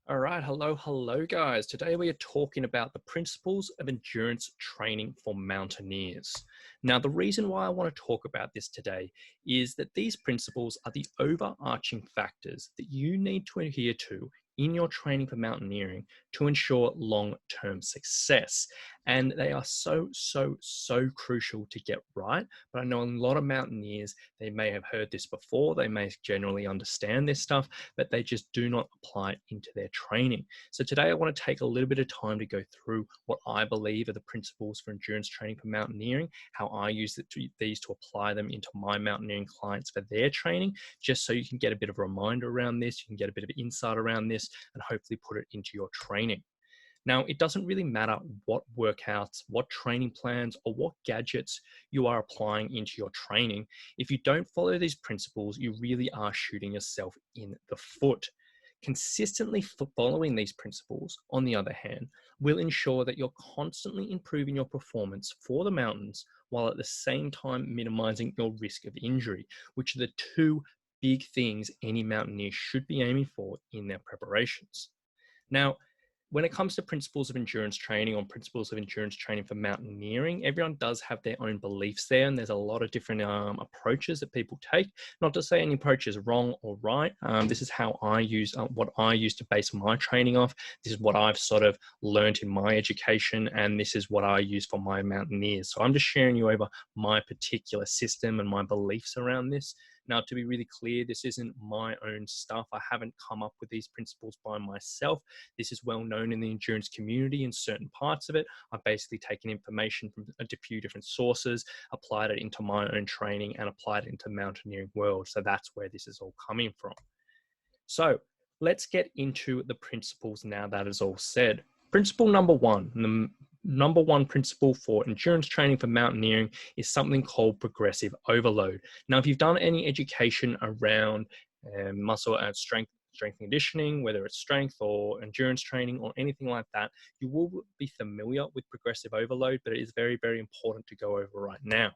All right, hello guys. Today we are talking about the principles of endurance training for mountaineers. Now, the reason why I want to talk about this today is that these principles are the overarching factors that you need to adhere to in your training for mountaineering to ensure long-term success. And they are so crucial to get right. But I know a lot of mountaineers, they may have heard this before, they may generally understand this stuff, but they just do not apply it into their training. So today I want to take a little bit of time to go through what I believe are the principles for endurance training for mountaineering, how I use these to apply them into my mountaineering clients for their training, just so you can get a bit of a reminder around this, you can get a bit of insight around this, and hopefully put it into your training. Now, it doesn't really matter what workouts, what training plans, or what gadgets you are applying into your training. If you don't follow these principles, you really are shooting yourself in the foot. Consistently following these principles, on the other hand, will ensure that you're constantly improving your performance for the mountains while at the same time minimizing your risk of injury, which are the two big things any mountaineer should be aiming for in their preparations. Now, when it comes to principles of endurance training or principles of endurance training for mountaineering, everyone does have their own beliefs there, and there's a lot of different approaches that people take. Not to say any approach is wrong or right. This is how I use what I use to base my training off. This is what I've sort of learned in my education, and this is what I use for my mountaineers. So I'm just sharing you over my particular system and my beliefs around this. Now, to be really clear, this isn't my own stuff. I haven't come up with these principles by myself. This is well known in the endurance community in certain parts of it. I've basically taken information from a few different sources, applied it into my own training, and applied it into the mountaineering world. So that's where this is all coming from. So let's get into the principles now that is all said. Principle number one, the number one principle for endurance training for mountaineering is something called progressive overload. Now, if you've done any education around muscle and strength and conditioning, whether it's strength or endurance training or anything like that, you will be familiar with progressive overload, but it is very important to go over right now.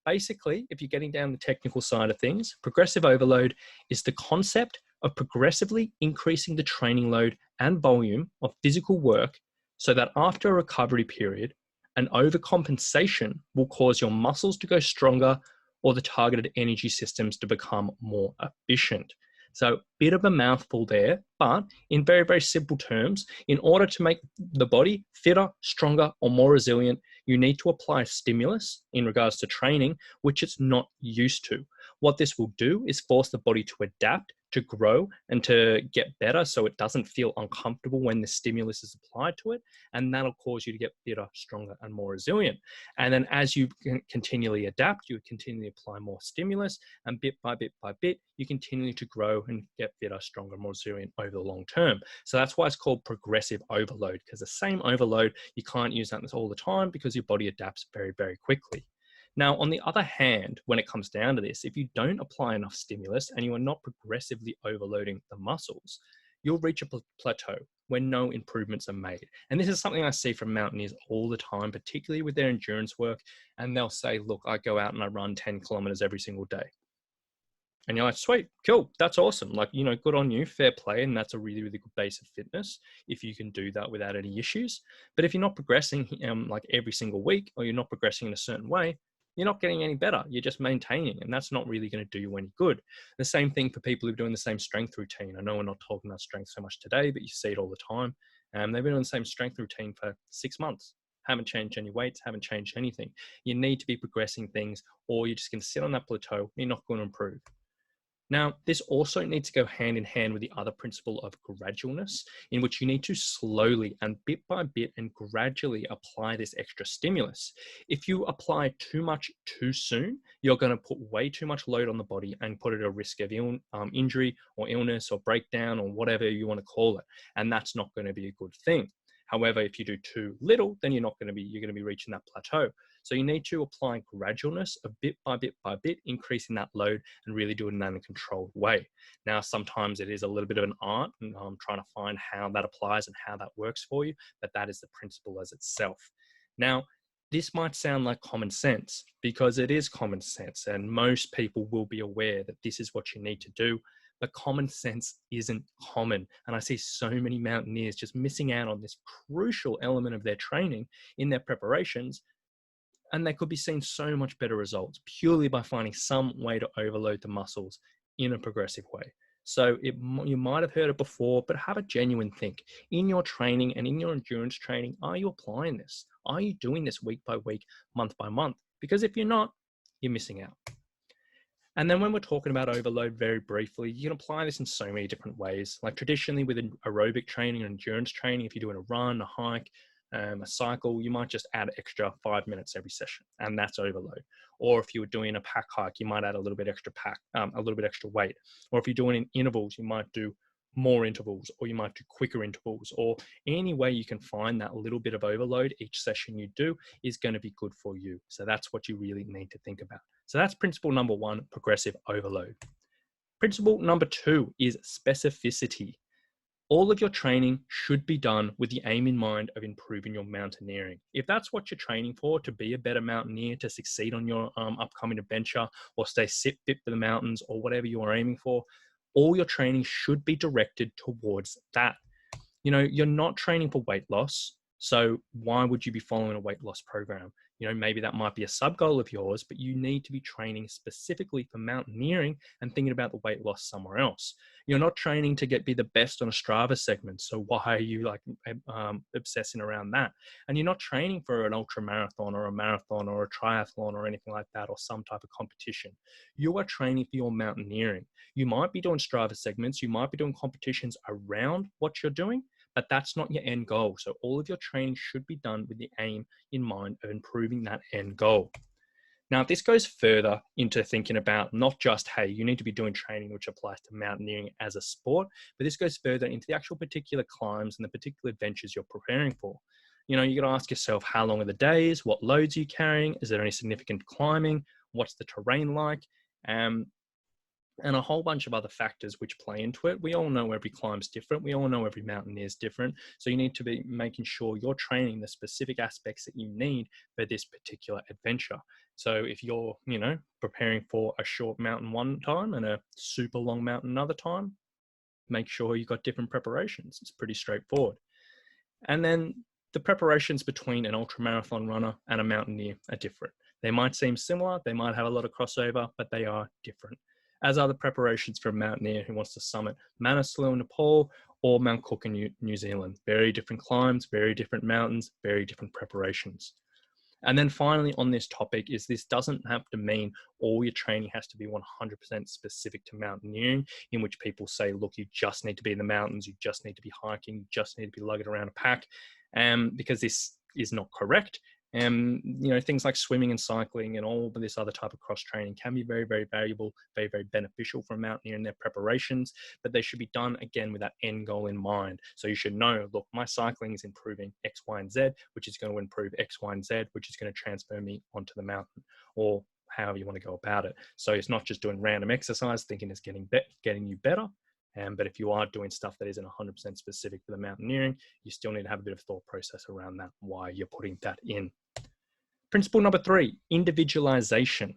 Basically, if you're getting down the technical side of things, progressive overload is the concept of progressively increasing the training load and volume of physical work so that after a recovery period, an overcompensation will cause your muscles to go stronger or the targeted energy systems to become more efficient. So, bit of a mouthful there, but in very simple terms, in order to make the body fitter, stronger, or more resilient, you need to apply stimulus in regards to training, which it's not used to. What this will do is force the body to adapt, to grow, and to get better so it doesn't feel uncomfortable when the stimulus is applied to it. And that'll cause you to get fitter, stronger, and more resilient. And then as you continually adapt, you continually apply more stimulus, and bit by bit, you continue to grow and get fitter, stronger, more resilient over the long term. So that's why it's called progressive overload, because the same overload, you can't use that all the time because your body adapts very quickly. Now, on the other hand, when it comes down to this, if you don't apply enough stimulus and you are not progressively overloading the muscles, you'll reach a plateau where no improvements are made. And this is something I see from mountaineers all the time, particularly with their endurance work. And they'll say, look, I go out and I run 10 kilometers every single day. And you're like, sweet, cool, that's awesome. Like, good on you, fair play. And that's a really good base of fitness if you can do that without any issues. But if you're not progressing like every single week, or you're not progressing in a certain way, you're not getting any better. You're just maintaining, and that's not really going to do you any good. The same thing for people who are doing the same strength routine. I know we're not talking about strength so much today, but you see it all the time. They've been doing the same strength routine for 6 months. Haven't changed any weights, haven't changed anything. You need to be progressing things, or you're just going to sit on that plateau. You're not going to improve. Now, this also needs to go hand in hand with the other principle of gradualness, in which you need to slowly and bit by bit and gradually apply this extra stimulus. If you apply too much too soon, you're going to put way too much load on the body and put it at a risk of injury or illness or breakdown or whatever you want to call it. And that's not going to be a good thing. However, if you do too little, then you're going to be reaching that plateau. So you need to apply gradualness a bit by bit, increasing that load and really doing that in a controlled way. Now, sometimes it is a little bit of an art, and I'm trying to find how that applies and how that works for you, but that is the principle as itself. Now, this might sound like common sense, because it is common sense, and most people will be aware that this is what you need to do. but common sense isn't common. And I see so many mountaineers just missing out on this crucial element of their training in their preparations, and they could be seeing so much better results purely by finding some way to overload the muscles in a progressive way. So you might have heard it before, but have a genuine think. In your training and in your endurance training, are you applying this? Are you doing this week by week, month by month? Because if you're not, you're missing out. And then when we're talking about overload very briefly, you can apply this in so many different ways. Like traditionally with aerobic training and endurance training, if you're doing a run, a hike, a cycle, you might just add extra 5 minutes every session, and that's overload. Or if you were doing a pack hike, you might add a little bit extra weight. Or if you're doing in intervals, you might do more intervals, or you might do quicker intervals, or any way you can find that little bit of overload each session you do is going to be good for you. So that's what you really need to think about. So that's principle number 1, progressive overload. Principle number 2 is specificity. All of your training should be done with the aim in mind of improving your mountaineering. If that's what you're training for, to be a better mountaineer, to succeed on your upcoming adventure, or stay fit for the mountains, or whatever you are aiming for, all your training should be directed towards that. You know, you're not training for weight loss, so why would you be following a weight loss program? You know, maybe that might be a sub goal of yours, but you need to be training specifically for mountaineering and thinking about the weight loss somewhere else. You're not training to be the best on a Strava segment, so why are you obsessing around that? And you're not training for an ultra marathon or a marathon or a triathlon or anything like that, or some type of competition. You are training for your mountaineering. You might be doing Strava segments, you might be doing competitions around what you're doing, but that's not your end goal. So all of your training should be done with the aim in mind of improving that end goal. Now, this goes further into thinking about not just, hey, you need to be doing training which applies to mountaineering as a sport, but this goes further into the actual particular climbs and the particular adventures you're preparing for. You know, you got to ask yourself, how long are the days? What loads are you carrying? Is there any significant climbing? What's the terrain like? And a whole bunch of other factors which play into it. We all know every climb's different. We all know every mountaineer is different. So you need to be making sure you're training the specific aspects that you need for this particular adventure. So if you're, you know, preparing for a short mountain one time and a super long mountain another time, make sure you've got different preparations. It's pretty straightforward. And then the preparations between an ultramarathon runner and a mountaineer are different. They might seem similar, they might have a lot of crossover, but they are different, as are the preparations for a mountaineer who wants to summit Manaslu in Nepal or Mount Cook in New Zealand. Very different climbs, very different mountains, very different preparations. And then finally on this topic is this doesn't have to mean all your training has to be 100% specific to mountaineering, in which people say, look, you just need to be in the mountains, you just need to be hiking, you just need to be lugging around a pack, because this is not correct. And, you know, things like swimming and cycling and all of this other type of cross training can be very, very valuable, very, very beneficial for a mountaineer in their preparations, but they should be done again with that end goal in mind. So you should know, look, my cycling is improving X, Y, and Z, which is going to improve X, Y, and Z, which is going to transfer me onto the mountain, or however you want to go about it. So it's not just doing random exercise, thinking it's getting you better. But if you are doing stuff that isn't 100% specific for the mountaineering, you still need to have a bit of thought process around that, why you're putting that in. Principle number 3, individualization.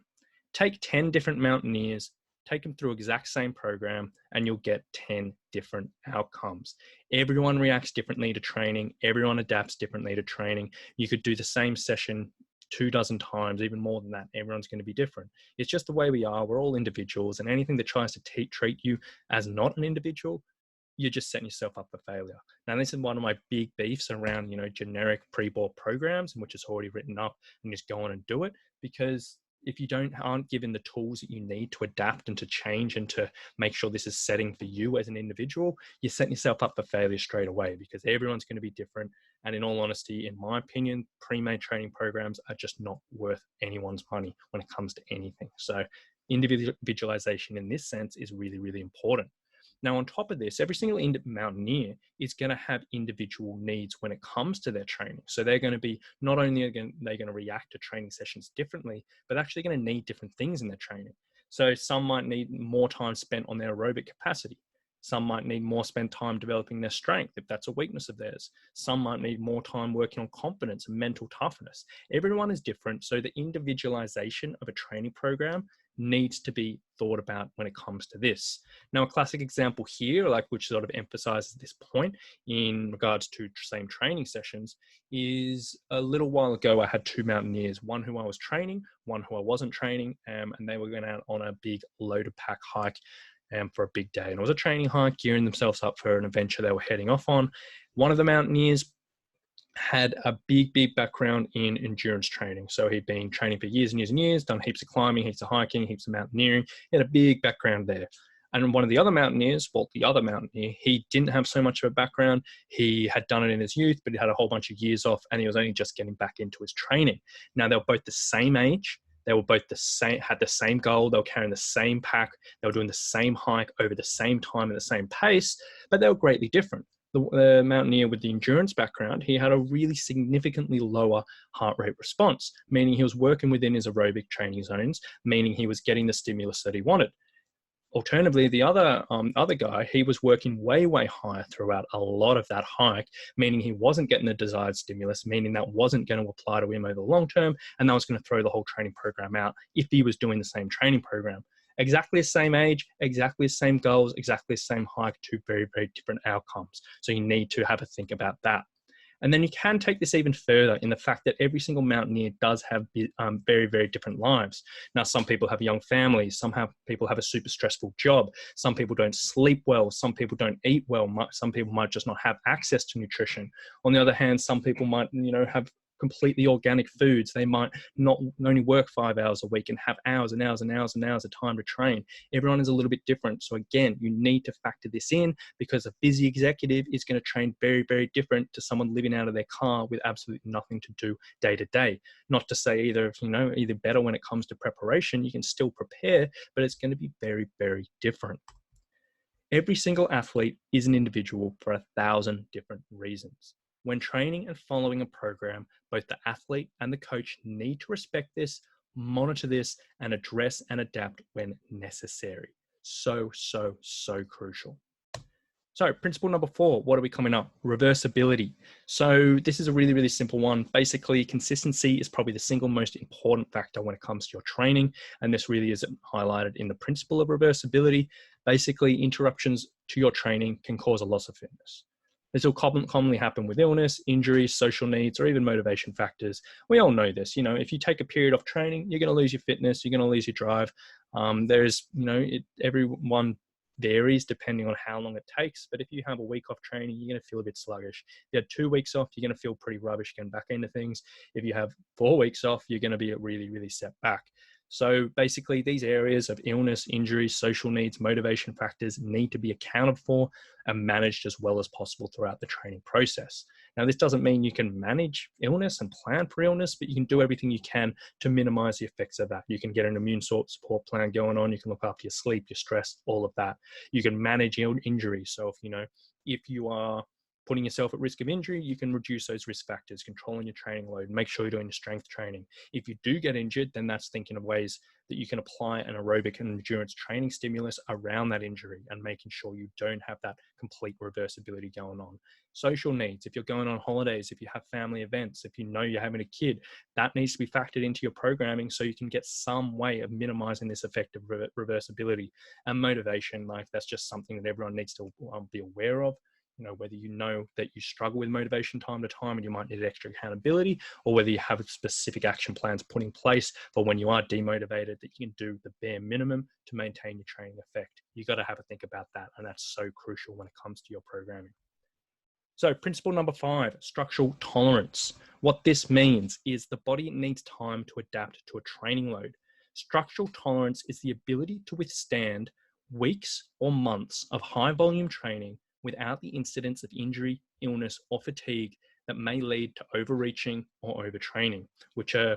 Take 10 different mountaineers, take them through exact same program, and you'll get 10 different outcomes. Everyone reacts differently to training. Everyone adapts differently to training. You could do the same session 24 times, even more than that. Everyone's going to be different. It's just the way we are. We're all individuals, and anything that tries to treat you as not an individual, you're just setting yourself up for failure. Now, this is one of my big beefs around, you know, generic pre-bought programs, in which it's already written up and just go on and do it. Because if you aren't given the tools that you need to adapt and to change and to make sure this is setting for you as an individual, you're setting yourself up for failure straight away, because everyone's going to be different. And in all honesty, in my opinion, pre-made training programs are just not worth anyone's money when it comes to anything. So individualization in this sense is really, really important. Now, on top of this, every single mountaineer is going to have individual needs when it comes to their training. So they're going to be, not only are they going to react to training sessions differently, but actually going to need different things in their training. So some might need more time spent on their aerobic capacity. Some might need more spent time developing their strength, if that's a weakness of theirs. Some might need more time working on confidence and mental toughness. Everyone is different. So the individualization of a training program needs to be thought about when it comes to this. Now, a classic example here, like which sort of emphasizes this point in regards to same training sessions, is a little while ago I had two mountaineers, one who I was training, one who I wasn't training, and they were going out on a big loaded pack hike for a big day. And it was a training hike, gearing themselves up for an adventure they were heading off on. One of the mountaineers had a big background in endurance training. So he'd been training for years and years and years, done heaps of climbing, heaps of hiking, heaps of mountaineering. He had a big background there. And one of the other mountaineers, well, the other mountaineer, he didn't have so much of a background. He had done it in his youth, but he had a whole bunch of years off, and he was only just getting back into his training. Now, they were both the same age. They were both the same, had the same goal. They were carrying the same pack. They were doing the same hike over the same time at the same pace, but they were greatly different. The mountaineer with the endurance background, he had a really significantly lower heart rate response, meaning he was working within his aerobic training zones, meaning he was getting the stimulus that he wanted. Alternatively, the other guy, he was working way higher throughout a lot of that hike, meaning he wasn't getting the desired stimulus, meaning that wasn't going to apply to him over the long term, and that was going to throw the whole training program out if he was doing the same training program. Exactly the same age, exactly the same goals, exactly the same hike, two very different outcomes. So you need to have a think about that. And then you can take this even further in the fact that every single mountaineer does have very different lives. Now, some people have young families, people have a super stressful job, some people don't sleep well, some people don't eat well, some people might just not have access to nutrition. On the other hand, some people might, have completely organic foods. They might not only work 5 hours a week and have hours and hours of time to train. Everyone is a little bit different. So again, you need to factor this in, because a busy executive is going to train very different to someone living out of their car with absolutely nothing to do day to day. Not to say either better when it comes to preparation. You can still prepare, but it's going to be very different. Every single athlete is an individual for 1,000 different reasons. When training and following a program, both the athlete and the coach need to respect this, monitor this, and address and adapt when necessary. So crucial. So principle number 4, what are we coming up? Reversibility. So this is a really simple one. Basically, consistency is probably the single most important factor when it comes to your training. And this really is highlighted in the principle of reversibility. Basically, interruptions to your training can cause a loss of fitness. This will commonly happen with illness, injuries, social needs, or even motivation factors. We all know this. If you take a period off training, you're going to lose your fitness, you're going to lose your drive. Everyone varies depending on how long it takes. But if you have a week off training, you're going to feel a bit sluggish. If you have 2 weeks off, you're going to feel pretty rubbish getting back into things. If you have 4 weeks off, you're going to be really set back. So basically, these areas of illness, injuries, social needs, motivation factors need to be accounted for and managed as well as possible throughout the training process. Now, this doesn't mean you can manage illness and plan for illness, but you can do everything you can to minimize the effects of that. You can get an immune support plan going on. You can look after your sleep, your stress, all of that. You can manage injuries. So if you are putting yourself at risk of injury, you can reduce those risk factors, controlling your training load, make sure you're doing your strength training. If you do get injured, then that's thinking of ways that you can apply an aerobic and endurance training stimulus around that injury and making sure you don't have that complete reversibility going on. Social needs, if you're going on holidays, if you have family events, if you're having a kid, that needs to be factored into your programming so you can get some way of minimizing this effect of reversibility. And motivation, that's just something that everyone needs to be aware of. Whether that you struggle with motivation time to time and you might need extra accountability, or whether you have specific action plans put in place for when you are demotivated that you can do the bare minimum to maintain your training effect. You got to have a think about that, and that's so crucial when it comes to your programming. So principle number 5, structural tolerance. What this means is the body needs time to adapt to a training load. Structural tolerance is the ability to withstand weeks or months of high volume training without the incidence of injury, illness, or fatigue that may lead to overreaching or overtraining, which are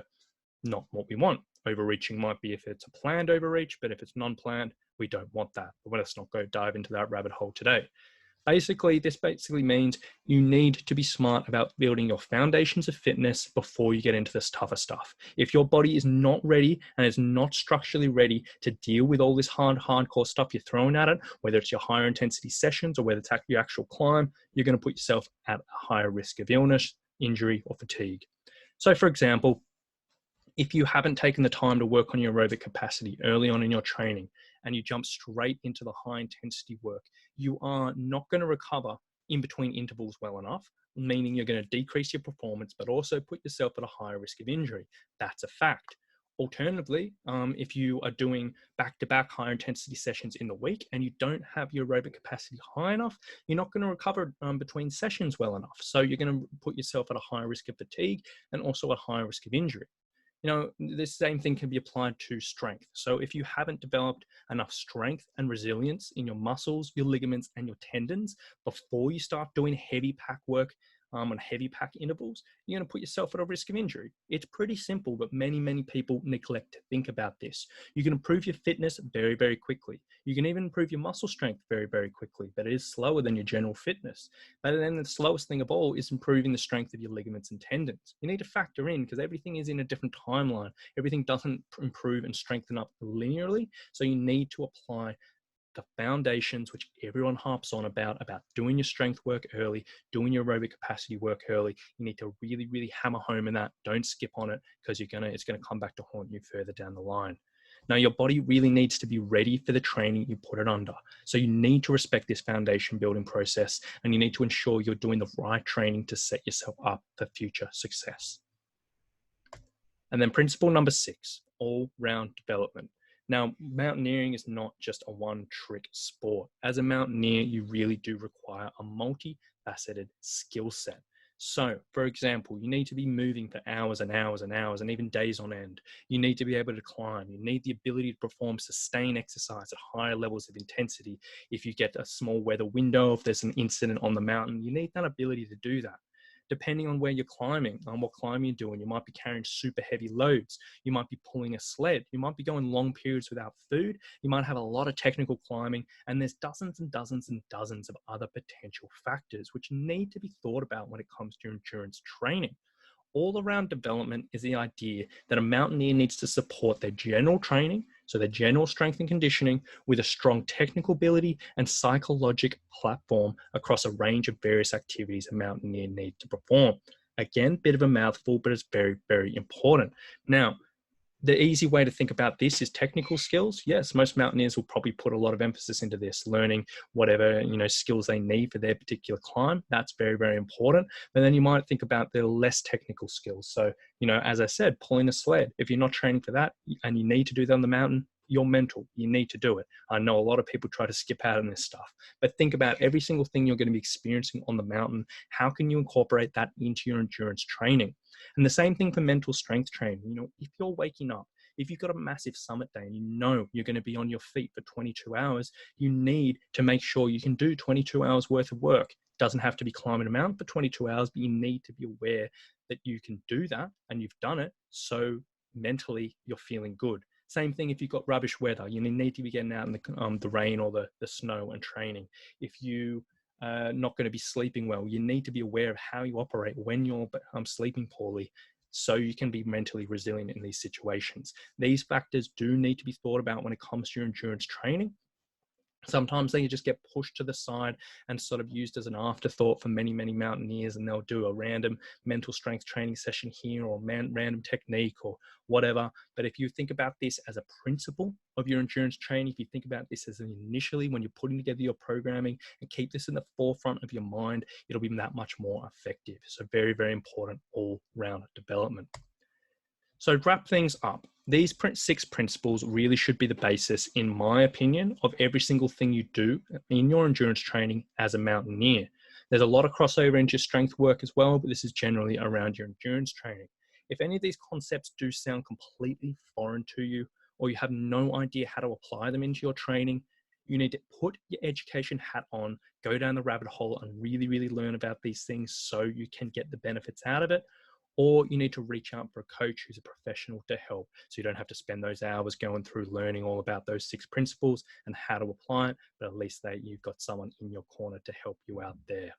not what we want. Overreaching might be if it's a planned overreach, but if it's non-planned, we don't want that. But let's not go dive into that rabbit hole today. This basically means you need to be smart about building your foundations of fitness before you get into this tougher stuff. If your body is not ready and is not structurally ready to deal with all this hardcore stuff you're throwing at it, whether it's your higher intensity sessions or whether it's your actual climb, you're going to put yourself at a higher risk of illness, injury, or fatigue. So for example, If you haven't taken the time to work on your aerobic capacity early on in your training and you jump straight into the high intensity work, you are not going to recover in between intervals well enough, meaning you're going to decrease your performance, but also put yourself at a higher risk of injury. That's a fact. Alternatively, if you are doing back-to-back higher intensity sessions in the week and you don't have your aerobic capacity high enough, you're not going to recover between sessions well enough. So you're going to put yourself at a higher risk of fatigue and also a higher risk of injury. You know, this same thing can be applied to strength. So if you haven't developed enough strength and resilience in your muscles, your ligaments, and your tendons before you start doing heavy pack work on heavy pack intervals, you're going to put yourself at a risk of injury. It's pretty simple, but many people neglect to think about this. You can improve your fitness very quickly. You can even improve your muscle strength very quickly, but it is slower than your general fitness. But then the slowest thing of all is improving the strength of your ligaments and tendons. You need to factor in, because everything is in a different timeline. Everything doesn't improve and strengthen up linearly. So you need to apply the foundations, which everyone harps on about doing your strength work early, doing your aerobic capacity work early. You need to really hammer home in that. Don't skip on it, because it's gonna come back to haunt you further down the line. Now, your body really needs to be ready for the training you put it under. So you need to respect this foundation building process, and you need to ensure you're doing the right training to set yourself up for future success. And then principle number 6, all-round development. Now, mountaineering is not just a one-trick sport. As a mountaineer, you really do require a multifaceted skill set. So, for example, you need to be moving for hours and even days on end. You need to be able to climb. You need the ability to perform sustained exercise at higher levels of intensity. If you get a small weather window, if there's an incident on the mountain, you need that ability to do that. Depending on where you're climbing, on what climbing you're doing, you might be carrying super heavy loads. You might be pulling a sled. You might be going long periods without food. You might have a lot of technical climbing, and there's dozens and dozens of other potential factors which need to be thought about when it comes to endurance training. All-around development is the idea that a mountaineer needs to support their general training, so their general strength and conditioning, with a strong technical ability and psychological platform across a range of various activities a mountaineer needs to perform. Again, bit of a mouthful, but it's very important. Now, the easy way to think about this is technical skills. Yes, most mountaineers will probably put a lot of emphasis into this, learning whatever skills they need for their particular climb. That's very important. But then you might think about the less technical skills. So, as I said, pulling a sled. If you're not training for that and you need to do that on the mountain, you're mental. You need to do it. I know a lot of people try to skip out on this stuff, but think about every single thing you're going to be experiencing on the mountain. How can you incorporate that into your endurance training? And the same thing for mental strength training. If you're waking up, if you've got a massive summit day and you're going to be on your feet for 22 hours, you need to make sure you can do 22 hours worth of work. It doesn't have to be climbing a mountain for 22 hours, but you need to be aware that you can do that and you've done it. So mentally you're feeling good. Same thing if you've got rubbish weather. You need to be getting out in the rain or the snow and training. If you not going to be sleeping well, you need to be aware of how you operate when you're sleeping poorly, so you can be mentally resilient in these situations. These factors do need to be thought about when it comes to your endurance training. Sometimes they just get pushed to the side and sort of used as an afterthought for many mountaineers, and they'll do a random mental strength training session here or random technique or whatever. But if you think about this as a principle of your endurance training, if you think about this as initially when you're putting together your programming and keep this in the forefront of your mind, it'll be that much more effective. So very important all-round development. So to wrap things up, these 6 principles really should be the basis, in my opinion, of every single thing you do in your endurance training as a mountaineer. There's a lot of crossover into strength work as well, but this is generally around your endurance training. If any of these concepts do sound completely foreign to you, or you have no idea how to apply them into your training, you need to put your education hat on, go down the rabbit hole and really learn about these things so you can get the benefits out of it. Or you need to reach out for a coach who's a professional to help, so you don't have to spend those hours going through learning all about those 6 principles and how to apply it, but at least you've got someone in your corner to help you out there.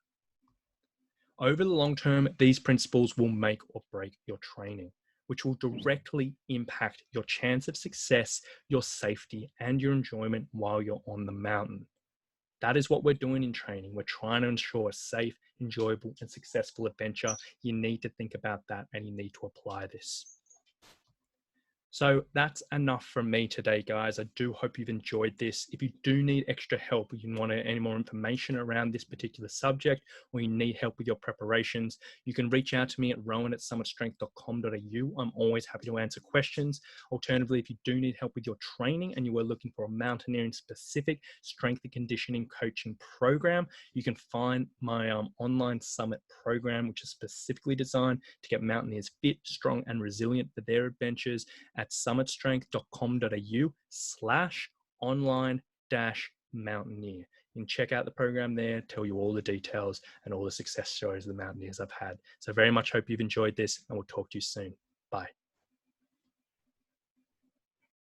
Over the long term, these principles will make or break your training, which will directly impact your chance of success, your safety, and your enjoyment while you're on the mountain. That is what we're doing in training. We're trying to ensure a safe, enjoyable, and successful adventure. You need to think about that and you need to apply this. So that's enough from me today, guys. I do hope you've enjoyed this. If you do need extra help, or you want any more information around this particular subject, or you need help with your preparations, you can reach out to me at rowan@summitstrength.com.au. I'm always happy to answer questions. Alternatively, if you do need help with your training and you are looking for a mountaineering specific strength and conditioning coaching program, you can find my online summit program, which is specifically designed to get mountaineers fit, strong, and resilient for their adventures at summitstrength.com.au/online-mountaineer. You can check out the program there, tell you all the details and all the success stories of the mountaineers I've had. So very much hope you've enjoyed this, and we'll talk to you soon. Bye.